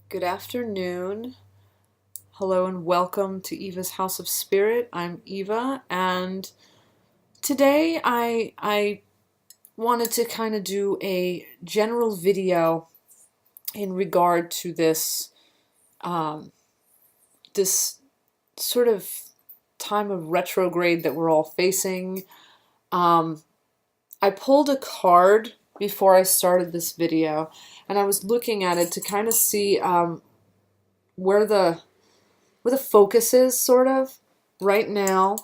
Good afternoon. Hello and welcome to Eva's House of Spirit. I'm Eva, and today I wanted to kind of do a general video in regard to um, this sort of time of retrograde that we're all facing. Um, I pulled a card before I started this video, and I was looking at it to kind of see where the focus is sort of right now,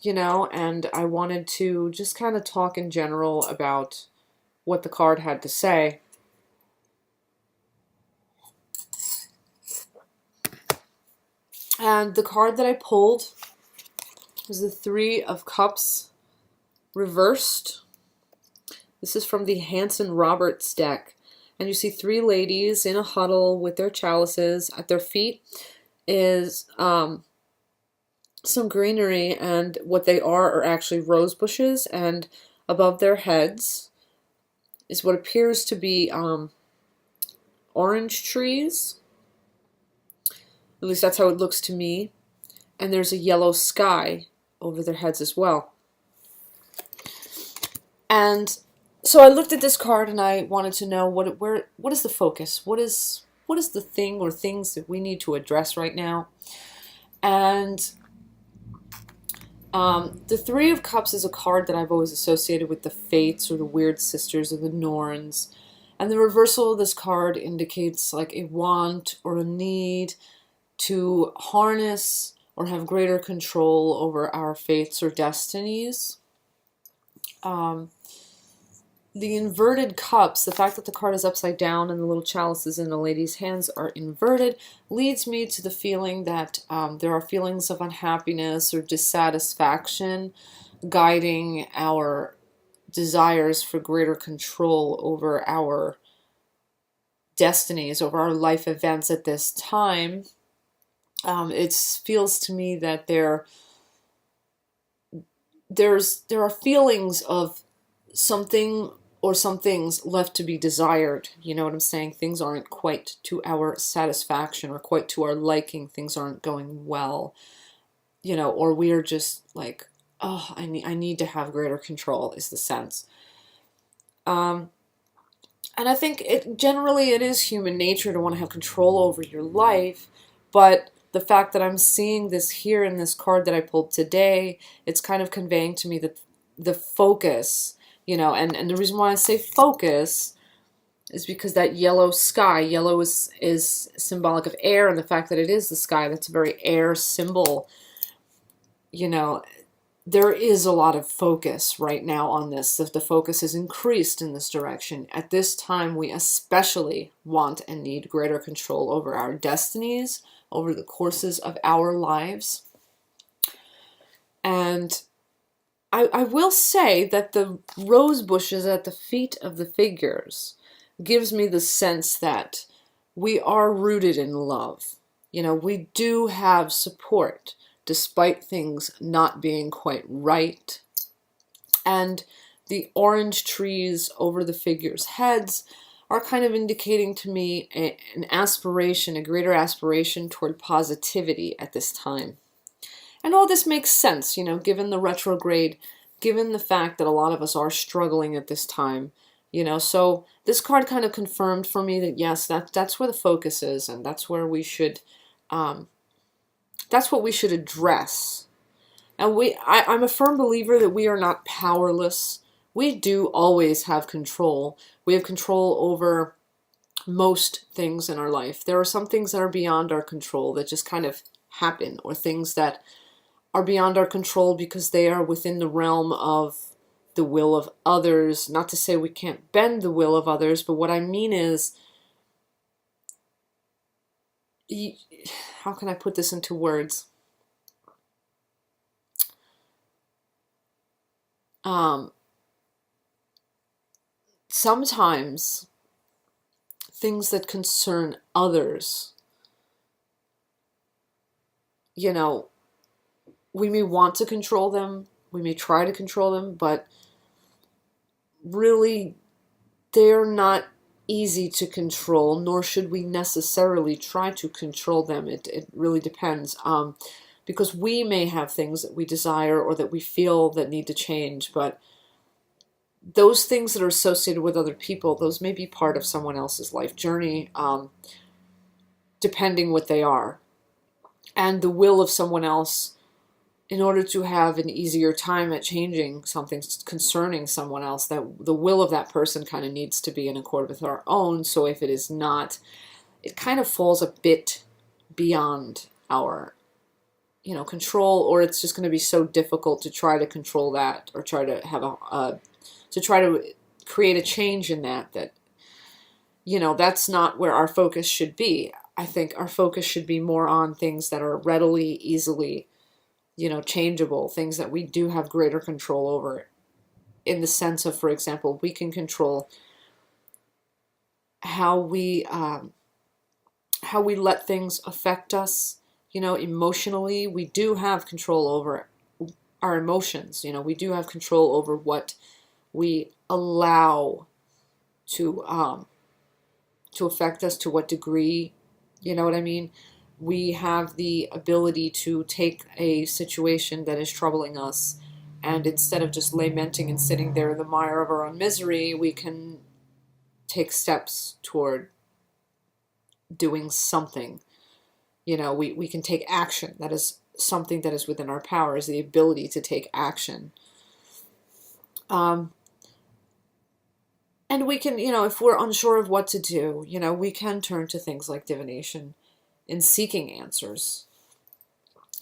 and I wanted to just kind of talk in general about what the card had to say. And the card that I pulled was the Three of Cups reversed. This is from the Hanson Roberts deck. And you see three ladies in a huddle with their chalices. At their feet is some greenery, and what they are actually rose bushes, and above their heads is what appears to be orange trees. At least that's how it looks to me. And there's a yellow sky over their heads as well. And so I looked at this card and I wanted to know what is the focus? What is the thing or things that we need to address right now? And the Three of Cups is a card that I've always associated with the Fates or the Weird Sisters or the Norns. And the reversal of this card indicates like a want or a need to harness or have greater control over our fates or destinies. The inverted cups, the fact that the card is upside down and the little chalices in the lady's hands are inverted, leads me to the feeling that there are feelings of unhappiness or dissatisfaction guiding our desires for greater control over our destinies, over our life events at this time. It feels to me that there are feelings of something or some things left to be desired. You know what I'm saying? Things aren't quite to our satisfaction or quite to our liking. Things aren't going well, or we are just like, oh, I need to have greater control is the sense. And I think generally it is human nature to want to have control over your life, but the fact that I'm seeing this here in this card that I pulled today, it's kind of conveying to me that the focus, and the reason why I say focus is because that yellow sky, yellow is symbolic of air, and the fact that it is the sky, that's a very air symbol. There is a lot of focus right now on this. The focus is increased in this direction. At this time, we especially want and need greater control over our destinies, over the courses of our lives. And I will say that the rose bushes at the feet of the figures gives me the sense that we are rooted in love. We do have support despite things not being quite right. And the orange trees over the figures' heads are kind of indicating to me an aspiration, a greater aspiration toward positivity at this time. And all this makes sense, given the retrograde, given the fact that a lot of us are struggling at this time. So this card kind of confirmed for me that yes, that's where the focus is, and that's where we should, that's what we should address. And I'm a firm believer that we are not powerless. We do always have control. We have control over most things in our life. There are some things that are beyond our control that just kind of happen, or things that are beyond our control because they are within the realm of the will of others. Not to say we can't bend the will of others, but what I mean is, how can I put this into words? Sometimes things that concern others, we may want to control them, we may try to control them, but really they're not easy to control, nor should we necessarily try to control them. It really depends. Because we may have things that we desire or that we feel that need to change, but those things that are associated with other people, those may be part of someone else's life journey, depending what they are. And the will of someone else, in order to have an easier time at changing something concerning someone else, that the will of that person kind of needs to be in accord with our own. So if it is not, it kind of falls a bit beyond our control, or it's just going to be so difficult to try to control that, or try to have to try to create a change in that that's not where our focus should be. I think our focus should be more on things that are readily, easily, changeable, things that we do have greater control over, in the sense of, for example, we can control how we let things affect us. Emotionally, we do have control over our emotions. We do have control over what we allow to affect us, to what degree. You know what I mean? We have the ability to take a situation that is troubling us, and instead of just lamenting and sitting there in the mire of our own misery, we can take steps toward doing something. We can take action. That is something that is within our power, is the ability to take action. And we can, if we're unsure of what to do, we can turn to things like divination in seeking answers.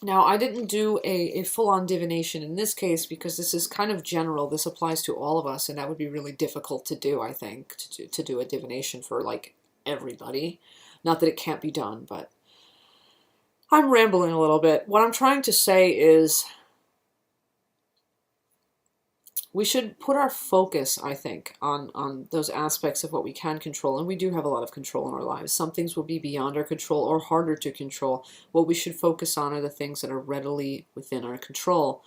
Now, I didn't do a full-on divination in this case because this is kind of general. This applies to all of us, and that would be really difficult to do, I think, to do a divination for, like, everybody. Not that it can't be done, but I'm rambling a little bit. What I'm trying to say is we should put our focus, I think, on those aspects of what we can control. And we do have a lot of control in our lives. Some things will be beyond our control or harder to control. What we should focus on are the things that are readily within our control.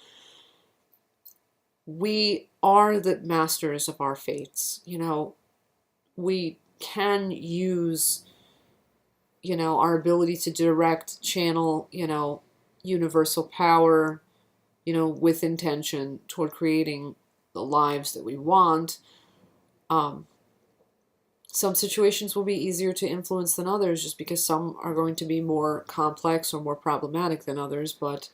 We are the masters of our fates. We can use, our ability to direct, channel, universal power, with intention toward creating the lives that we want. Some situations will be easier to influence than others, just because some are going to be more complex or more problematic than others, but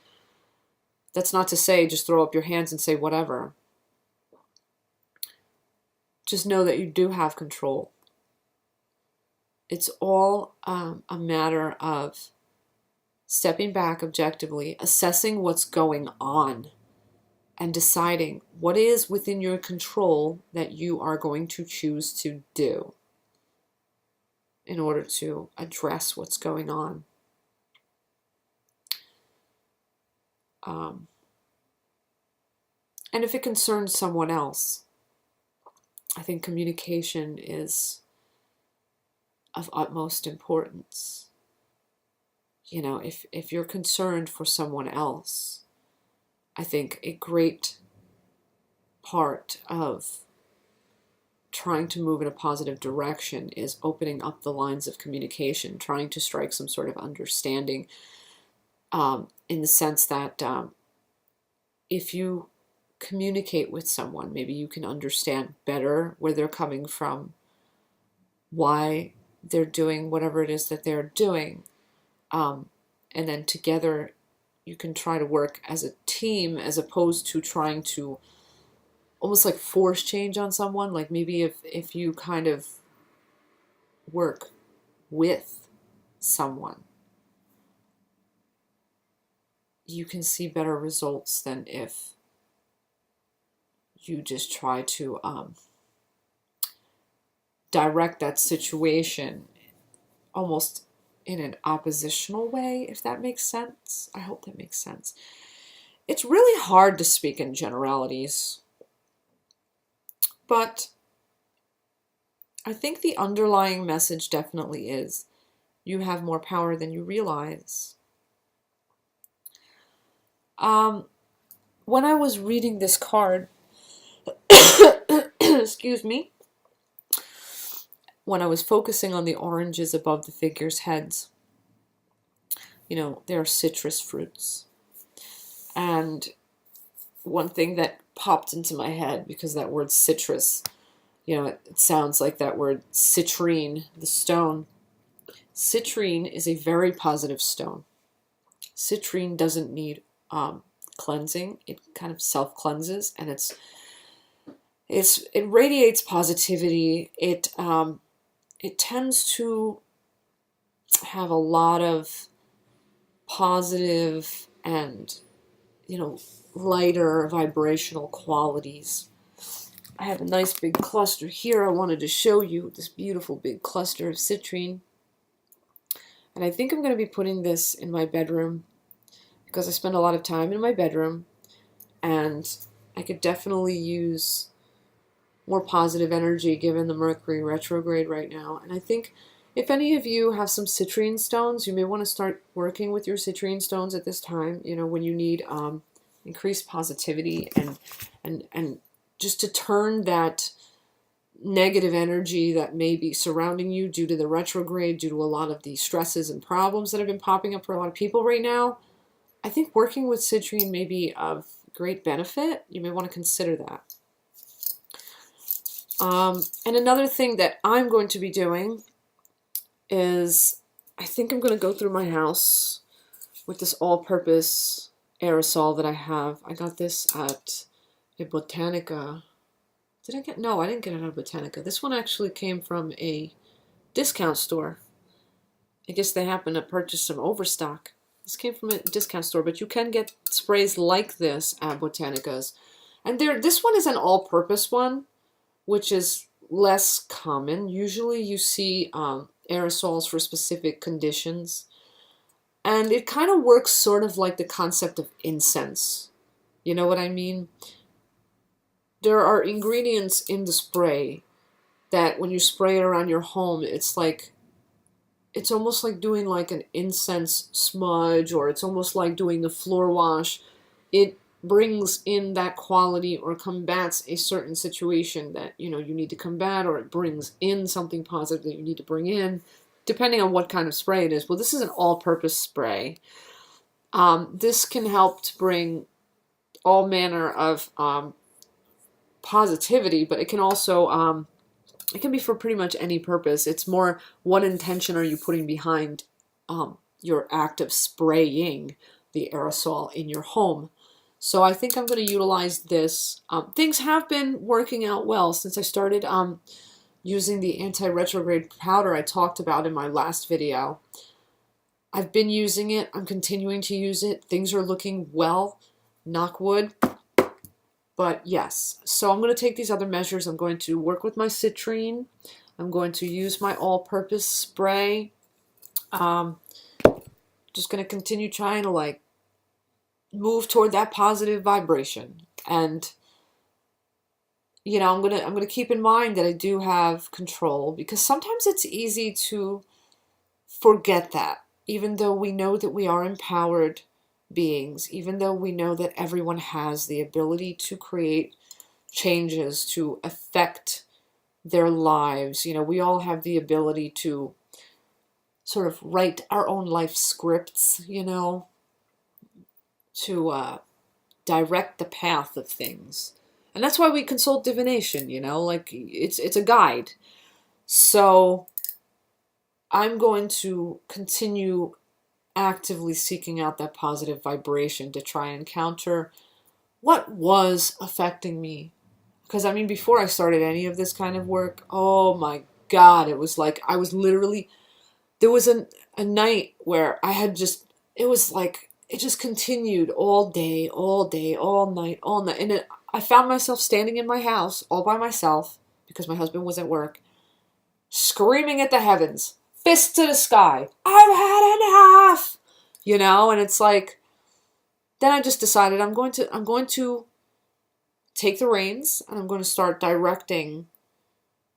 that's not to say just throw up your hands and say whatever. Just know that you do have control. It's all a matter of stepping back objectively, assessing what's going on, and deciding what is within your control that you are going to choose to do in order to address what's going on. And if it concerns someone else, I think communication is of utmost importance. If you're concerned for someone else, I think a great part of trying to move in a positive direction is opening up the lines of communication, trying to strike some sort of understanding, in the sense that if you communicate with someone, maybe you can understand better where they're coming from, why they're doing whatever it is that they're doing, and then together you can try to work as a team, as opposed to trying to almost like force change on someone. Like maybe if you kind of work with someone, you can see better results than if you just try to direct that situation almost in an oppositional way, if that makes sense. I hope that makes sense. It's really hard to speak in generalities, but I think the underlying message definitely is you have more power than you realize. When I was reading this card, excuse me, when I was focusing on the oranges above the figures' heads, they're citrus fruits. And one thing that popped into my head, because that word citrus, it sounds like that word citrine, the stone. Citrine is a very positive stone. Citrine doesn't need cleansing. It kind of self-cleanses, and it radiates positivity. It tends to have a lot of positive and lighter vibrational qualities. I have a nice big cluster here. I wanted to show you this beautiful big cluster of citrine. And I think I'm going to be putting this in my bedroom because I spend a lot of time in my bedroom, and I could definitely use more positive energy given the Mercury retrograde right now. And I think if any of you have some citrine stones, you may want to start working with your citrine stones at this time, when you need increased positivity and just to turn that negative energy that may be surrounding you due to the retrograde, due to a lot of the stresses and problems that have been popping up for a lot of people right now. I think working with citrine may be of great benefit. You may want to consider that. And another thing that I'm going to be doing is I think I'm going to go through my house with this all-purpose aerosol that I have. I got this at a Botanica. No, I didn't get it at a Botanica. This one actually came from a discount store. I guess they happened to purchase some overstock. This came from a discount store, but you can get sprays like this at Botanicas. And this one is an all-purpose one, which is less common. Usually you see aerosols for specific conditions. And it kind of works sort of like the concept of incense. You know what I mean? There are ingredients in the spray that when you spray it around your home, it's almost like doing like an incense smudge, or it's almost like doing the floor wash. It brings in that quality or combats a certain situation that you need to combat, or it brings in something positive that you need to bring in, depending on what kind of spray it is. Well, this is an all-purpose spray. This can help to bring all manner of positivity, but it can also it can be for pretty much any purpose. It's more, what intention are you putting behind your act of spraying the aerosol in your home? So I think I'm going to utilize this. Things have been working out well since I started using the anti-retrograde powder I talked about in my last video. I've been using it. I'm continuing to use it. Things are looking well. Knock wood. But yes, so I'm going to take these other measures. I'm going to work with my citrine. I'm going to use my all-purpose spray. Just going to continue trying to move toward that positive vibration. And I'm going to keep in mind that I do have control, because sometimes it's easy to forget that, even though we know that we are empowered beings, even though we know that everyone has the ability to create changes, to affect their lives. We all have the ability to sort of write our own life scripts, to direct the path of things. And that's why we consult divination, it's a guide. So I'm going to continue actively seeking out that positive vibration to try and counter what was affecting me. Because before I started any of this kind of work, oh my God, it was like I was literally, there was a night where I had it was like it just continued all day, all night. And I found myself standing in my house all by myself because my husband was at work, screaming at the heavens, fists to the sky, I've had enough, and it's like, then I just decided I'm going to take the reins, and I'm going to start directing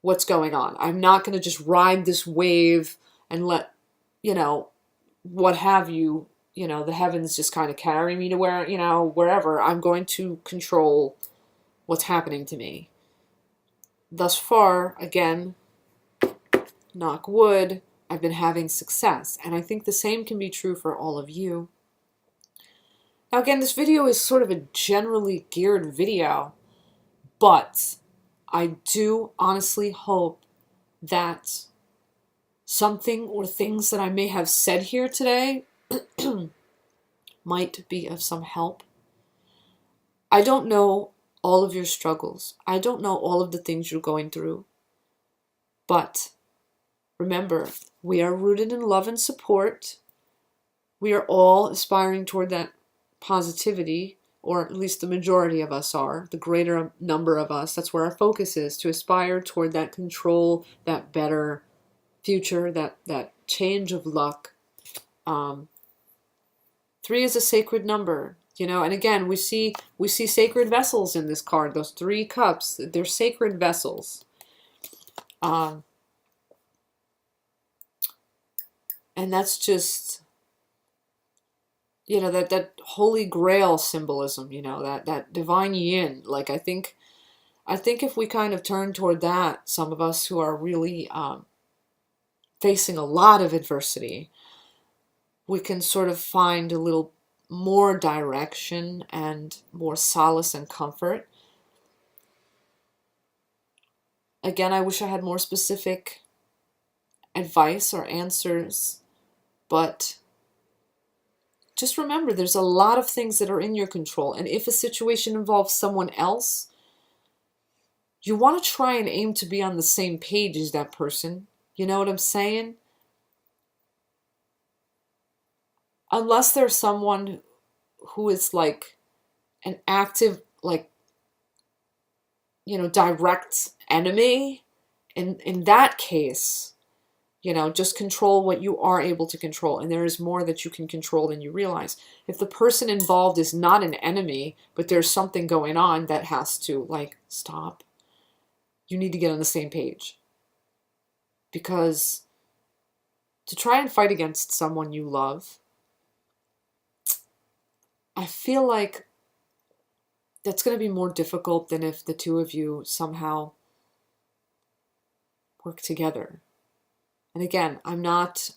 what's going on. I'm not going to just ride this wave and let, what have you, the heavens just kind of carry me to wherever. I'm going to control what's happening to me. Thus far, again, knock wood, I've been having success. And I think the same can be true for all of you. Now again, this video is sort of a generally geared video, but I do honestly hope that something or things that I may have said here today might be of some help. I don't know all of your struggles. I don't know all of the things you're going through. But remember, we are rooted in love and support. We are all aspiring toward that positivity, or at least the majority of us are, the greater number of us. That's where our focus is, to aspire toward that control, that better future, that change of luck. 3 is a sacred number, you know, and again, we see sacred vessels in this card. Those 3 cups, they're sacred vessels. And that's just, you know, that holy grail symbolism, you know, that divine yin. Like, I think if we kind of turn toward that, some of us who are really facing a lot of adversity, we can sort of find a little more direction and more solace and comfort. Again, I wish I had more specific advice or answers, but just remember, there's a lot of things that are in your control. And if a situation involves someone else, you want to try and aim to be on the same page as that person. You know what I'm saying? Unless there's someone who is like an active, like, you know, direct enemy, in that case, you know, just control what you are able to control. And there is more that you can control than you realize. If the person involved is not an enemy, but there's something going on that has to, like, stop, you need to get on the same page. Because to try and fight against someone you love, I feel like that's going to be more difficult than if the 2 of you somehow work together. And again, I'm not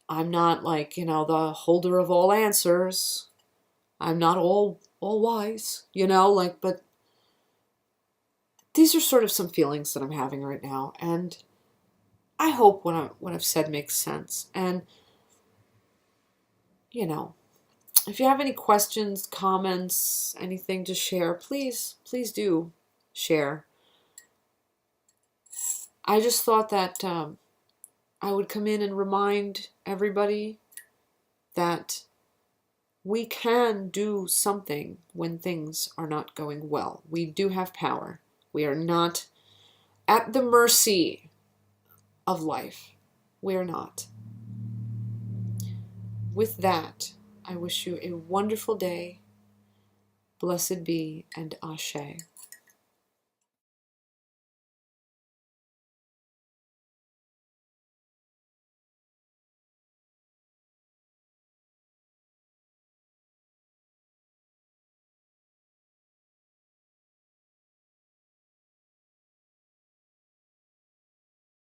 like, you know, the holder of all answers. I'm not all wise, you know, like, but these are sort of some feelings that I'm having right now, and I hope what I've said makes sense. And, you know, if you have any questions, comments, anything to share, please do share. I just thought that I would come in and remind everybody that we can do something when things are not going well. We do have power. We are not at the mercy of life. We are not. With that, I wish you a wonderful day. Blessed be, and Ashe.